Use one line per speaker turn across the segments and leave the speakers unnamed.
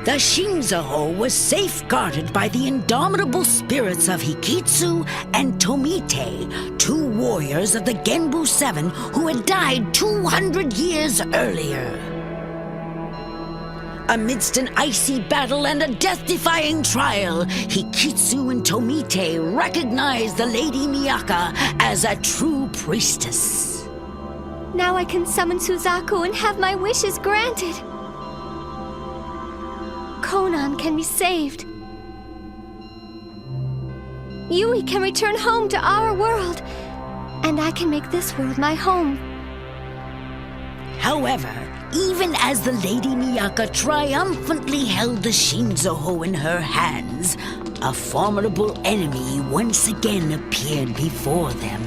The Shinzo-ho was safeguarded by the indomitable spirits of Hikitsu and Tomite, two warriors of the Genbu Seven who had died 200 years earlier. Amidst an icy battle and a death-defying trial, Hikitsu and Tomite recognized the Lady Miyaka as a true priestess.
Now I can summon Suzaku and have my wishes granted. Conan can be saved. Yui can return home to our world, and I can make this world my home.
However, even as the Lady Miyaka triumphantly held the Shinzo-ho in her hands, a formidable enemy once again appeared before them.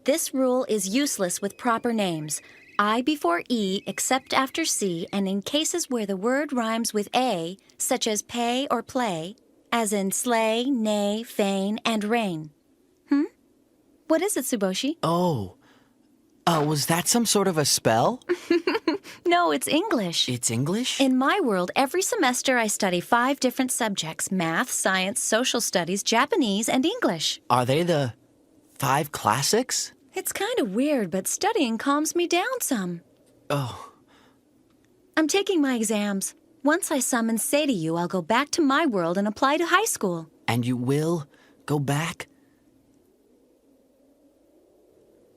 This rule is useless with proper names. I before E except after C, and in cases where the word rhymes with A, such as pay or play, as in slay, neigh, feign, and rain. What is it, Tsuboshi?
Oh. Was that some sort of a spell?
No, it's English.
It's English?
In my world, every semester I study 5 different subjects: math, science, social studies, Japanese, and English.
Are they the 5 classics?
It's kind of weird, but studying calms me down some.
Oh.
I'm taking my exams. Once I summon Seiryu, I'll go back to my world and apply to high school.
And you will go back?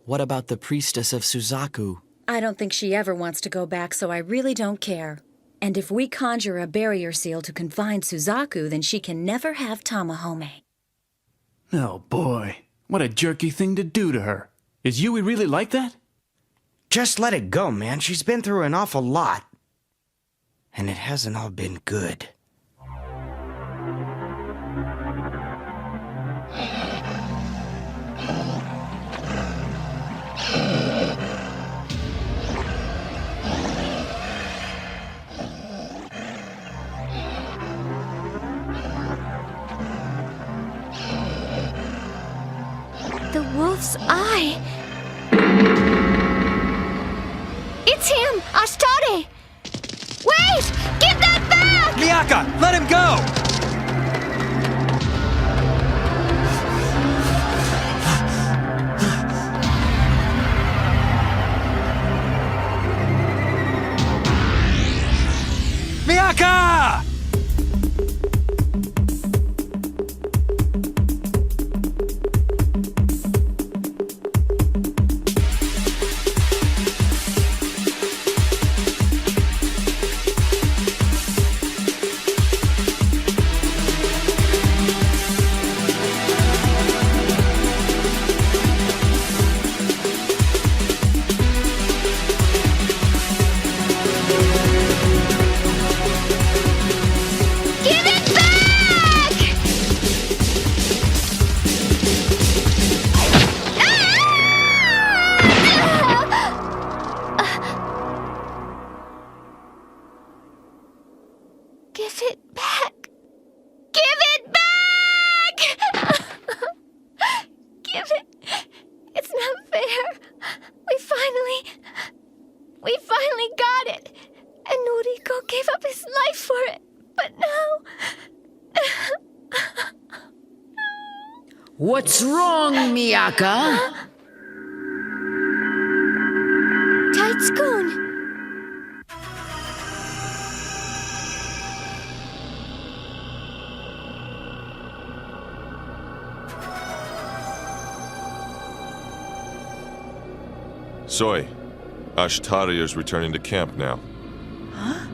What about the priestess of Suzaku?
I don't think she ever wants to go back, so I really don't care. And if we conjure a barrier seal to confine Suzaku, then she can never have Tamahome.
Oh boy, what a jerky thing to do to her. Is Yui really like that?
Just let it go, man. She's been through an awful lot. And it hasn't all been good.
The wolf's eye. It's him, Ashtare! Wait! Give that back!
Miyaka, let him go! Miyaka!
Give it back! Give it back! Give it! It's not fair. We finally got it. And Noriko gave up his life for it. But now...
What's wrong, Miyaka?
Taitsukun!
Soy, Ashtare is returning to camp now.
Huh?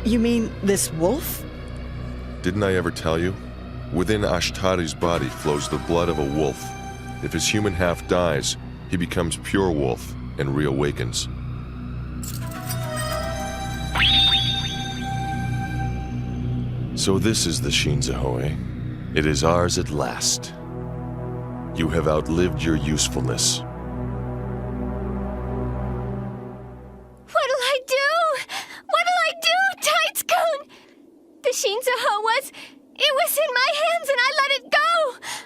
You mean this wolf?
Didn't I ever tell you? Within Ashtare's body flows the blood of a wolf. If his human half dies, he becomes pure wolf and reawakens. So this is the Shinzaho, eh? It is ours at last. You have outlived your usefulness.
What'll I do? What'll I do, Tights-kun? The Shinzaho it was in my hands and I let it go.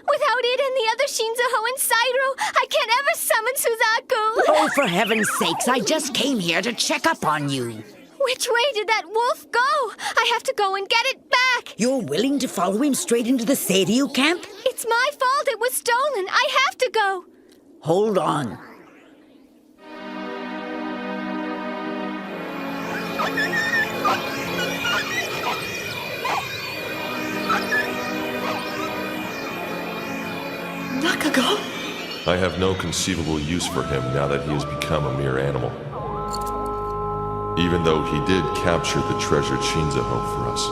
Without it and the other Shinzaho and Sairo, I can't ever summon Suzaku.
Oh, for heaven's sakes, I just came here to check up on you.
Which way did that wolf go? I have to go and get it back.
You're willing to follow him straight into the Seiryu camp?
It's my fault it was stolen. I have to go.
Hold on.
Nakago?
I have no conceivable use for him now that he has become a mere animal. Even though he did capture the treasured Shinzaho for us.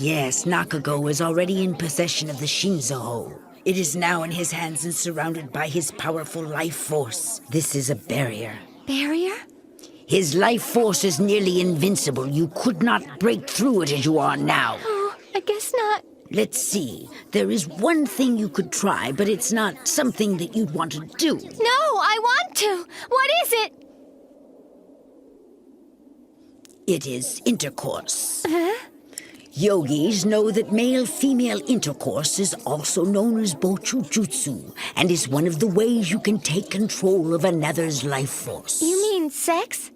Yes, Nakago is already in possession of the Shinzaho. It is now in his hands and surrounded by his powerful life force. This is a barrier.
Barrier?
His life force is nearly invincible. You could not break through it as you are now.
Oh, I guess not.
Let's see. There is one thing you could try, but it's not something that you'd want to do.
No, I want to. What is it?
It is intercourse.
Huh?
Yogis know that male-female intercourse is also known as bochujutsu, and is one of the ways you can take control of another's life force.
You mean sex?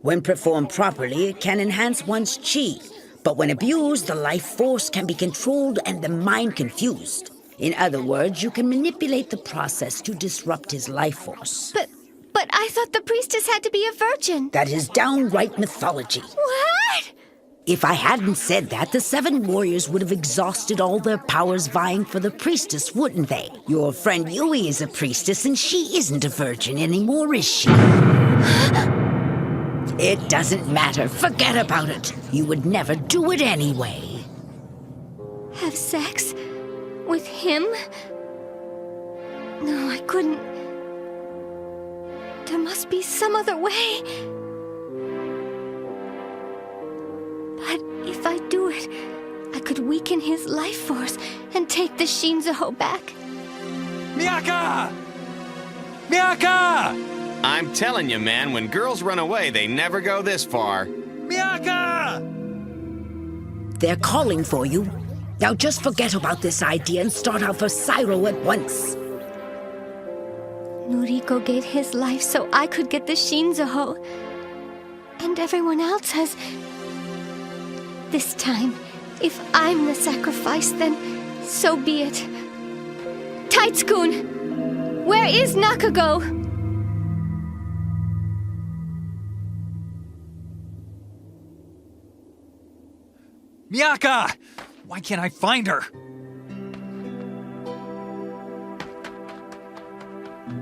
When performed properly, it can enhance one's chi. But when abused, the life force can be controlled and the mind confused. In other words, you can manipulate the process to disrupt his life force.
But I thought the priestess had to be a virgin.
That is downright mythology.
What?
If I hadn't said that, the 7 warriors would have exhausted all their powers vying for the priestess, wouldn't they? Your friend Yui is a priestess, and she isn't a virgin anymore, is she? It doesn't matter. Forget about it. You would never do it anyway.
Have sex? With him? No, I couldn't. There must be some other way. But if I do it, I could weaken his life force and take the Shinzaho back.
Miyaka! Miyaka!
I'm telling you, man, when girls run away, they never go this far.
Miyaka!
They're calling for you. Now just forget about this idea and start out for Sairo at once.
Noriko gave his life so I could get the Shinzaho. And everyone else has... This time, if I'm the sacrifice, then so be it. Tights-kun! Where is Nakago?
Miyaka! Why can't I find her?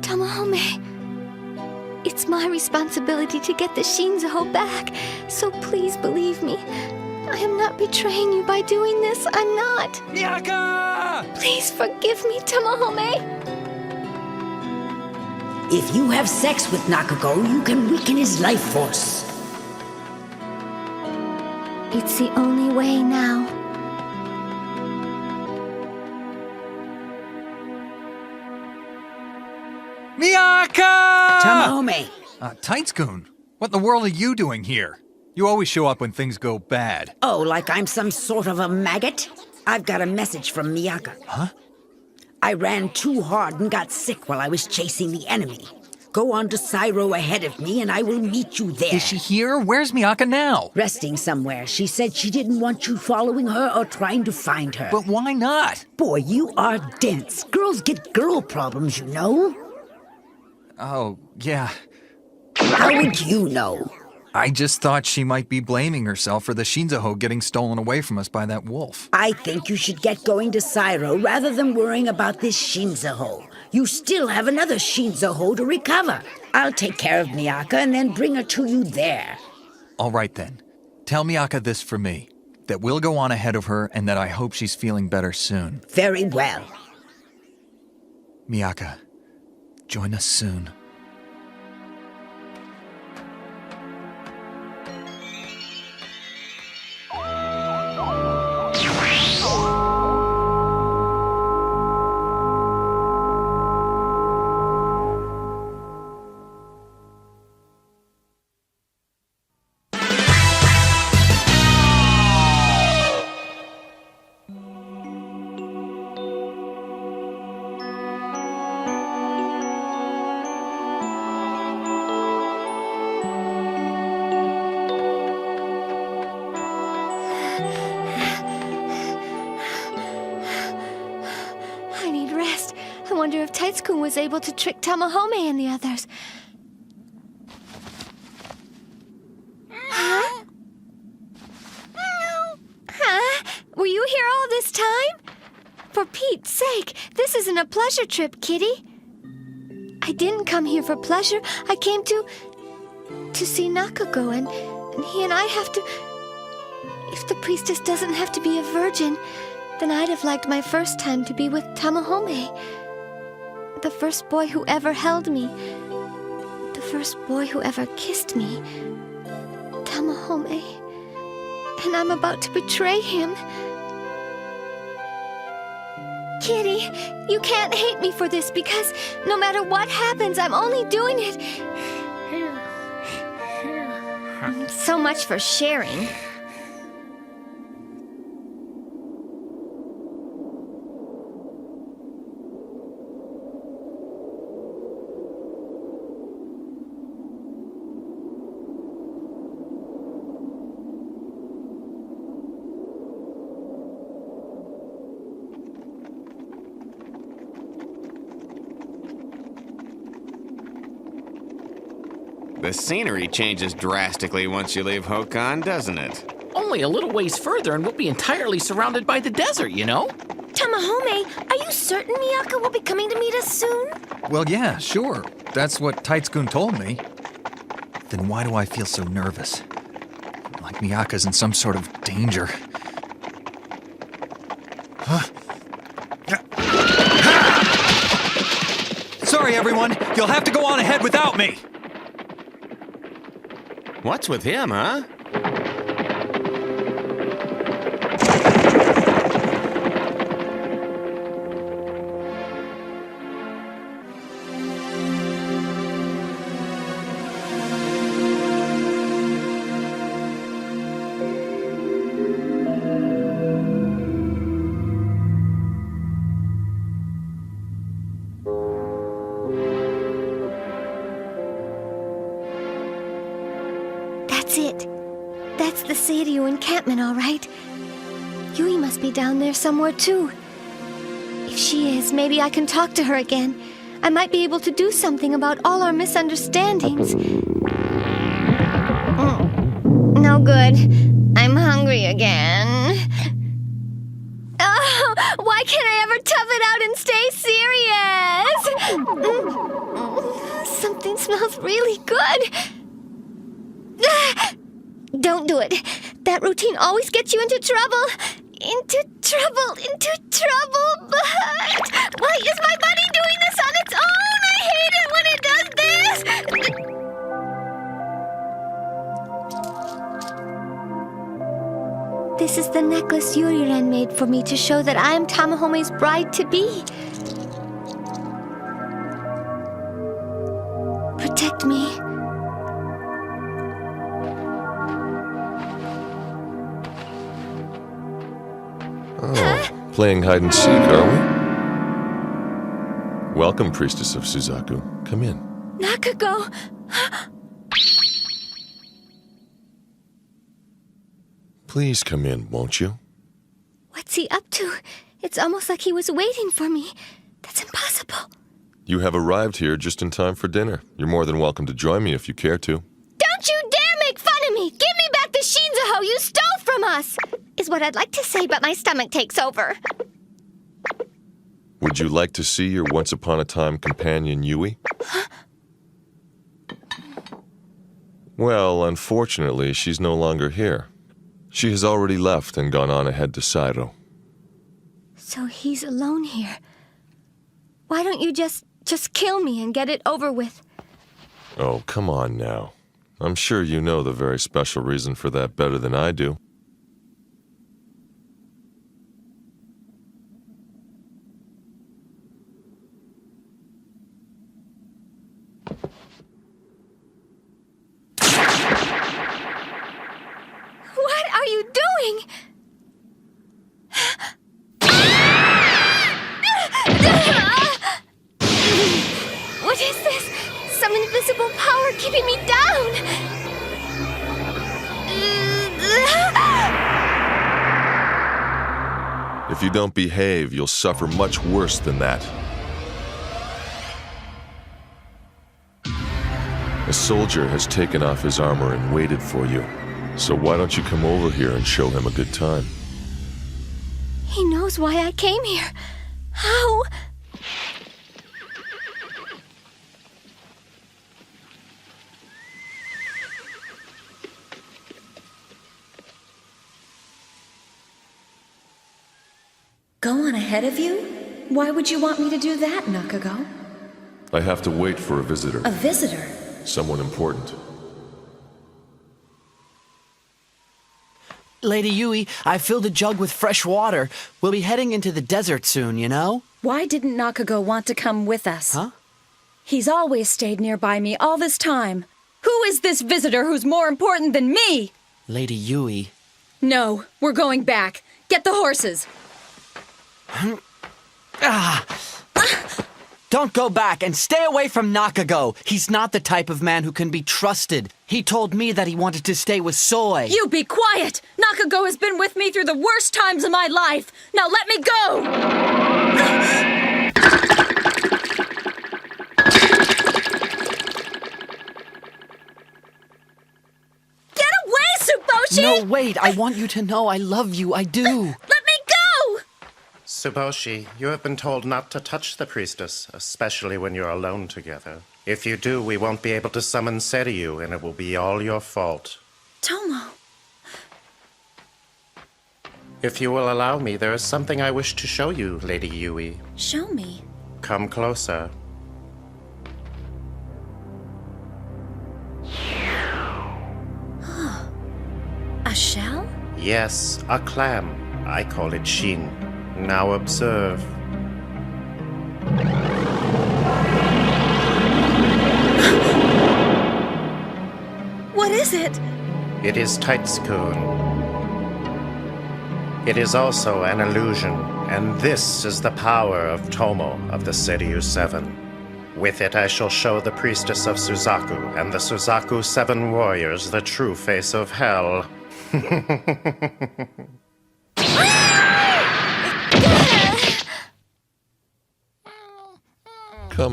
Tamahome, it's my responsibility to get the Shinzaho back, so please believe me. I am not betraying you by doing this. I'm not.
Miyaka!
Please forgive me, Tamahome.
If you have sex with Nakago, you can weaken his life force.
It's the only way now.
Miyaka!
Tamahome!
Tights-kun, what in the world are you doing here? You always show up when things go bad.
Oh, like I'm some sort of a maggot? I've got a message from Miyaka.
Huh?
I ran too hard and got sick while I was chasing the enemy. Go on to Sairo ahead of me and I will meet you there.
Is she here? Where's Miyaka now?
Resting somewhere. She said she didn't want you following her or trying to find her.
But why not?
Boy, you are dense. Girls get girl problems, you know.
Oh, yeah.
How would you know?
I just thought she might be blaming herself for the Shinzaho getting stolen away from us by that wolf.
I think you should get going to Sairo rather than worrying about this Shinzaho. You still have another Shinzaho to recover. I'll take care of Miyaka and then bring her to you there.
All right then. Tell Miyaka this for me, that we'll go on ahead of her and that I hope she's feeling better soon.
Very well.
Miyaka, join us soon.
I need rest. I wonder if Taitsukun was able to trick Tamahome and the others. Huh? Huh? Were you here all this time? For Pete's sake, this isn't a pleasure trip, Kitty. I didn't come here for pleasure. I came to see Nakago, and he and I have to... If the priestess doesn't have to be a virgin, then I'd have liked my first time to be with Tamahome. The first boy who ever held me. The first boy who ever kissed me. Tamahome. And I'm about to betray him. Kitty, you can't hate me for this because no matter what happens, I'm only doing it. So much for sharing.
The scenery changes drastically once you leave Hokan, doesn't it?
Only a little ways further and we'll be entirely surrounded by the desert, you know?
Tamahome, are you certain Miyaka will be coming to meet us soon?
Well, yeah, sure. That's what Taitsukun told me. Then why do I feel so nervous? Like Miyaka's in some sort of danger. Huh? Sorry, everyone. You'll have to go on ahead without me.
What's with him, huh?
That's it. That's the Seiryu encampment, all right. Yui must be down there somewhere, too. If she is, maybe I can talk to her again. I might be able to do something about all our misunderstandings. No good. I'm hungry again. Oh, why can't I ever tough it out and stay serious? Something smells really good. Don't do it. That routine always gets you into trouble. Into trouble. But why is my body doing this on its own? I hate it when it does this. This is the necklace Yuriren made for me to show that I am Tamahome's bride-to-be. Protect me.
Playing hide and seek, are we? Welcome, Priestess of Suzaku. Come in.
Nakago!
Please come in, won't you?
What's he up to? It's almost like he was waiting for me. That's impossible.
You have arrived here just in time for dinner. You're more than welcome to join me if you care to.
Don't you dare make fun of me! Give me back the Shinzaho you stole from us! Is what I'd like to say, but my stomach takes over.
Would you like to see your once-upon-a-time companion, Yui?
Huh?
Well, unfortunately, she's no longer here. She has already left and gone on ahead to Sairo.
So he's alone here. Why don't you just kill me and get it over with?
Oh, come on now. I'm sure you know the very special reason for that better than I do.
What are you doing? What is this? Some invisible power keeping me down!
If you don't behave, you'll suffer much worse than that. A soldier has taken off his armor and waited for you. So why don't you come over here and show him a good time?
He knows why I came here. How?
Go on ahead of you? Why would you want me to do that, Nakago?
I have to wait for a visitor.
A visitor?
Someone important.
Lady Yui, I filled a jug with fresh water. We'll be heading into the desert soon, you know?
Why didn't Nakago want to come with us?
Huh?
He's always stayed nearby me all this time. Who is this visitor who's more important than me?
Lady Yui.
No, we're going back. Get the horses.
Don't go back and stay away from Nakago. He's not the type of man who can be trusted. He told me that he wanted to stay with Soy.
You be quiet! Nakago has been with me through the worst times of my life. Now let me go! Get away, Tsuboshi!
No, wait. I want you to know I love you. I do.
Let me go!
Tsuboshi, you have been told not to touch the priestess, especially when you're alone together. If you do, we won't be able to summon Seiryu, and it will be all your fault.
Tomo.
If you will allow me, there is something I wish to show you, Lady Yui.
Show me.
Come closer.
A shell?
Yes, a clam. I call it Shin. Now observe.
What is it?
It is Taitsukun. It is also an illusion, and this is the power of Tomo of the Seiryu Seven. With it I shall show the priestess of Suzaku and the Suzaku Seven Warriors the true face of hell.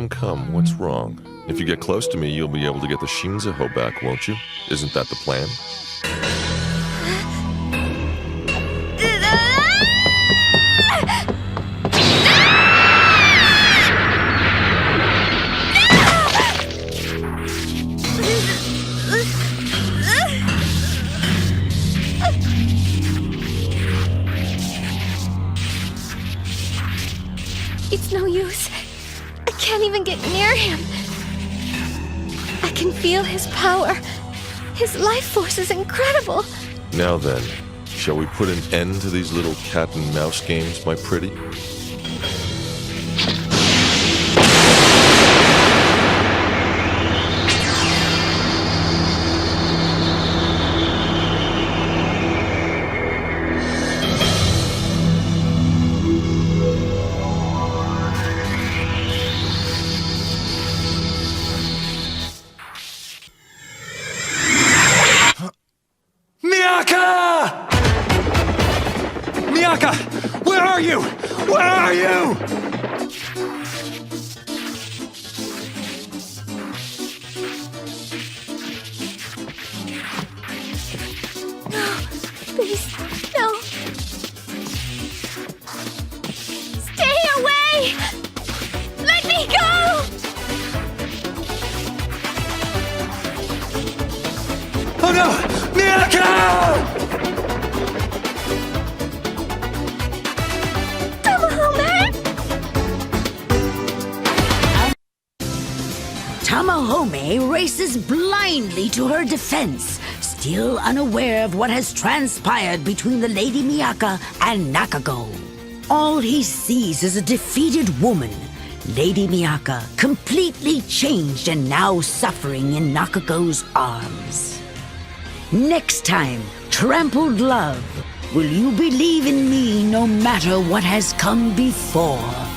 Come, what's wrong? If you get close to me, you'll be able to get the Shinzaho back, won't you? Isn't that the plan?
It's no use. I can't even get near him. I can feel his power. His life force is incredible.
Now then, shall we put an end to these little cat and mouse games, my pretty?
Miyaka! Where are you? Where are you?
No, please, no. Stay away! Let me go!
Oh no! Miyaka!
Tamahome races blindly to her defense, still unaware of what has transpired between the Lady Miyaka and Nakago. All he sees is a defeated woman, Lady Miyaka, completely changed and now suffering in Nakago's arms. Next time, Trampled Love, will you believe in me no matter what has come before?